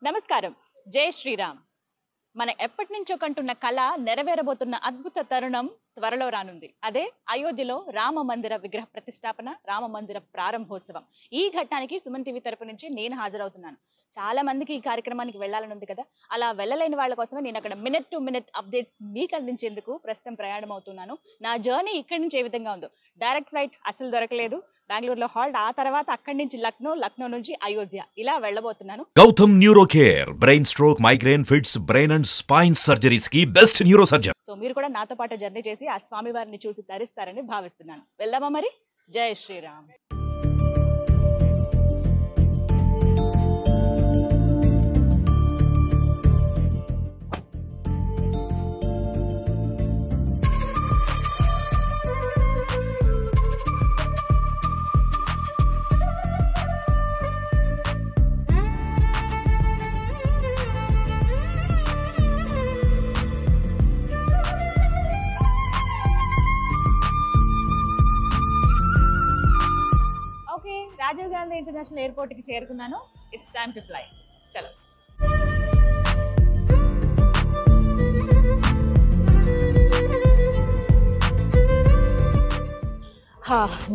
నమస్కారం. జై శ్రీరామ్. మన ఎప్పటి నుంచో కంటున్న కళ నెరవేరబోతున్న అద్భుత తరుణం త్వరలో రానుంది. అదే అయోధ్యలో రామ మందిర విగ్రహ ప్రతిష్టాపన, రామ మందిర ప్రారంభోత్సవం. ఈ ఘట్టానికి సుమన్ టీవీ తరపు నుంచి నేను హాజరవుతున్నాను. చాలా మందికి ఈ కార్యక్రమానికి వెళ్ళాలని ఉంది కదా, అలా వెళ్ళలేని వాళ్ళ కోసమే నేను అక్కడ మినిట్ టు మినిట్ అప్డేట్స్ మీకు అందించేందుకు ప్రస్తుతం ప్రయాణం అవుతున్నాను. నా జర్నీ ఇక్కడి నుంచి ఏ విధంగా ఉందో, డైరెక్ట్ ఫ్లైట్ అసలు దొరకలేదు, బెంగళూరులో హాల్ట్, ఆ తర్వాత అక్కడి నుంచి లక్నో నుంచి అయోధ్య ఇలా వెళ్ళబోతున్నాను. Gautam neuro care, brain stroke, migraine, fits, brain and spine surgeries కి బెస్ట్ న్యూరో సర్జన్. సో మీరు కూడా నాతో పాటు జర్నీ చేసి ఆ స్వామి వారిని చూసి తరిస్తారని భావిస్తున్నాను. వెళ్దామా మరి? జై శ్రీరామ్. రాజీవ్ గాంధీ ఇంటర్నేషనల్ ఎయిర్పోర్ట్ కి చేరుకున్నాను. It's time to fly. చలో.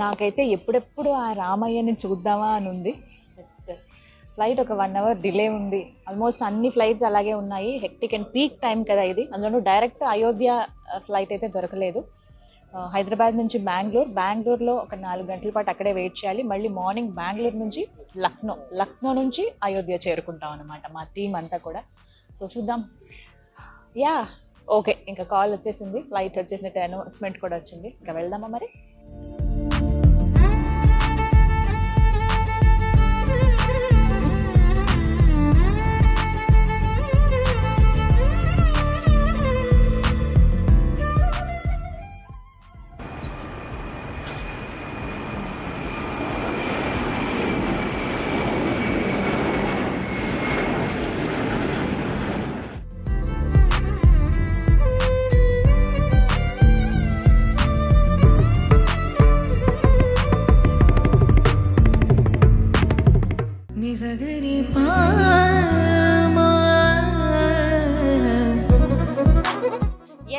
నాకైతే ఎప్పుడెప్పుడు ఆ రామయ్యని చూద్దామా అని ఉంది. ఫ్లైట్ ఒక 1 hour డిలే ఉంది. ఆల్మోస్ట్ అన్ని ఫ్లైట్స్ అలాగే ఉన్నాయి. హెక్టిక్ అండ్ పీక్ టైం కదా ఇది. అందులోనూ డైరెక్ట్ అయోధ్య ఫ్లైట్ అయితే దొరకలేదు. హైదరాబాద్ నుంచి బెంగళూరులో ఒక 4 గంటల పాటు అక్కడే వెయిట్ చేయాలి. మళ్ళీ మార్నింగ్ బెంగళూరు నుంచి లక్నో నుంచి అయోధ్య చేరుకుంటాం అనమాట మా టీం అంతా కూడా. సో చూద్దాం. యా ఓకే, ఇంకా కాల్ వచ్చేసింది, ఫ్లైట్ వచ్చేసినట్టు అనౌన్స్మెంట్ కూడా వచ్చింది. ఇంకా వెళ్దామా మరి?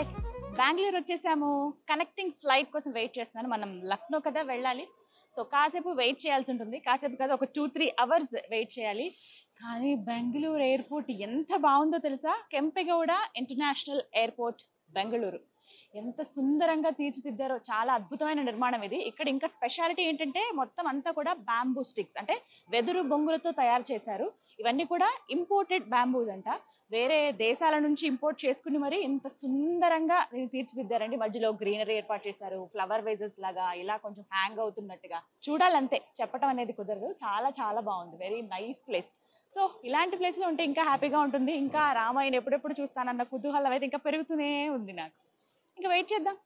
ఎస్, బెంగళూరు వచ్చేసాము. కనెక్టింగ్ ఫ్లైట్ కోసం వెయిట్ చేస్తున్నాను. మనం లక్నో కదా వెళ్ళాలి. సో కాసేపు వెయిట్ చేయాల్సి ఉంటుంది. కాసేపు కదా, ఒక 2-3 hours వెయిట్ చేయాలి. కానీ బెంగళూరు ఎయిర్పోర్ట్ ఎంత బాగుందో తెలుసా? కెంపెగౌడ ఇంటర్నేషనల్ ఎయిర్పోర్ట్ బెంగళూరు ఎంత సుందరంగా తీర్చిదిద్దారో. చాలా అద్భుతమైన నిర్మాణం ఇది. ఇక్కడ ఇంకా స్పెషాలిటీ ఏంటంటే మొత్తం అంతా కూడా బ్యాంబూ స్టిక్స్, అంటే వెదురు బొంగులతో తయారు చేశారు. ఇవన్నీ కూడా ఇంపోర్టెడ్ బ్యాంబూస్ అంట. వేరే దేశాల నుంచి ఇంపోర్ట్ చేసుకుని మరి ఇంత సుందరంగా తీర్చిదిద్దారండి. మధ్యలో గ్రీనరీ ఏర్పాటు చేశారు, ఫ్లవర్ వేజెస్ లాగా, ఇలా కొంచెం హ్యాంగ్ అవుతున్నట్టుగా. చూడాలంతే, చెప్పడం అనేది కుదరదు. చాలా చాలా బాగుంది. Very nice place. సో ఇలాంటి ప్లేస్లో ఉంటే ఇంకా హ్యాపీగా ఉంటుంది. ఇంకా రామాయణ ఎప్పుడెప్పుడు చూస్తానన్న కుతూహలం అయితే ఇంకా పెరుగుతూనే ఉంది నాకు. ఇంకా వెయిట్ చేద్దాం.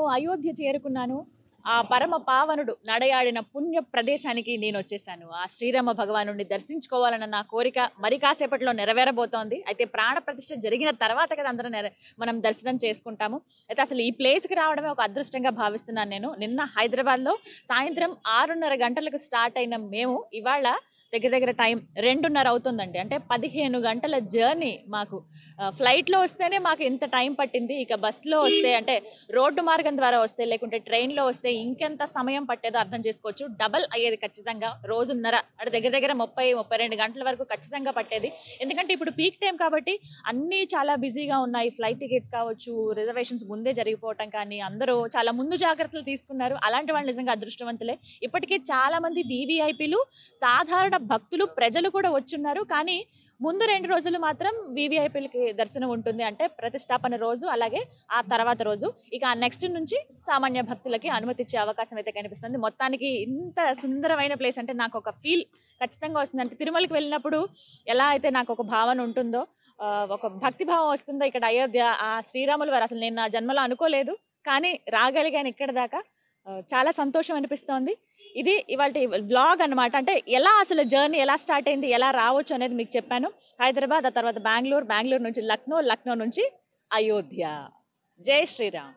నేను అయోధ్య చేరుకున్నాను. ఆ పరమ పావనుడు నడయాడిన పుణ్య ప్రదేశానికి నేను వచ్చేసాను. ఆ శ్రీరామ భగవానుడిని దర్శించుకోవాలన్న నా కోరిక మరి కాసేపట్లో నెరవేరబోతోంది. అయితే ప్రాణ ప్రతిష్ఠ జరిగిన తర్వాత కదా అందరం మనం దర్శనం చేసుకుంటాము. అయితే అసలు ఈ ప్లేస్కి రావడమే ఒక అదృష్టంగా భావిస్తున్నాను నేను. నిన్న హైదరాబాద్లో సాయంత్రం 6:30 గంటలకు స్టార్ట్ అయిన మేము ఇవాళ దగ్గర దగ్గర టైం 2:30 అవుతుందండి. అంటే 15 గంటల జర్నీ మాకు. ఫ్లైట్లో వస్తేనే మాకు ఇంత టైం పట్టింది. ఇక బస్సులో వస్తే అంటే రోడ్డు మార్గం ద్వారా వస్తే లేకుంటే ట్రైన్లో వస్తే ఇంకెంత సమయం పట్టేదో అర్థం చేసుకోవచ్చు. డబల్ అయ్యేది ఖచ్చితంగా. రోజున్నర అంటే దగ్గర దగ్గర 30-32 గంటల వరకు ఖచ్చితంగా పట్టేది. ఎందుకంటే ఇప్పుడు పీక్ టైం కాబట్టి అన్నీ చాలా బిజీగా ఉన్నాయి. ఫ్లైట్ టికెట్స్ కావచ్చు, రిజర్వేషన్స్ ముందే జరిగిపోవటం కానీ అందరూ చాలా ముందు జాగ్రత్తలు తీసుకున్నారు. అలాంటి వాళ్ళు నిజంగా అదృష్టవంతులే. ఇప్పటికే చాలా మంది వీవీఐపీలు, సాధారణ భక్తులు, ప్రజలు కూడా వచ్చున్నారు. కానీ ముందు 2 రోజులు మాత్రం వీవీఐపీలకి దర్శనం ఉంటుంది. అంటే ప్రతిష్టాపన రోజు, అలాగే ఆ తర్వాత రోజు. ఇక నెక్స్ట్ నుంచి సామాన్య భక్తులకి అనుమతి ఇచ్చే అవకాశం అయితే కనిపిస్తుంది. మొత్తానికి ఇంత సుందరమైన ప్లేస్ అంటే నాకు ఒక ఫీల్ ఖచ్చితంగా వస్తుంది. అంటే తిరుమలకి వెళ్ళినప్పుడు ఎలా అయితే నాకు ఒక భావన ఉంటుందో, ఒక భక్తి భావం వస్తుందో, ఇక్కడ అయోధ్య ఆ శ్రీరాముల వారు అసలు నేను నా జన్మలో అనుకోలేదు. కానీ రాగలిగాను ఇక్కడ దాకా. చాలా సంతోషం అనిపిస్తోంది. ఇది ఇవాల్టి వ్లాగ్ అన్నమాట. అంటే ఎలా అసలు జర్నీ ఎలా స్టార్ట్ అయింది, ఎలా రావచ్చు అనేది మీకు చెప్పాను. హైదరాబాద్, ఆ తర్వాత బెంగళూరు, బెంగళూరు నుంచి లక్నో, లక్నో నుంచి అయోధ్య. జై శ్రీరామ్.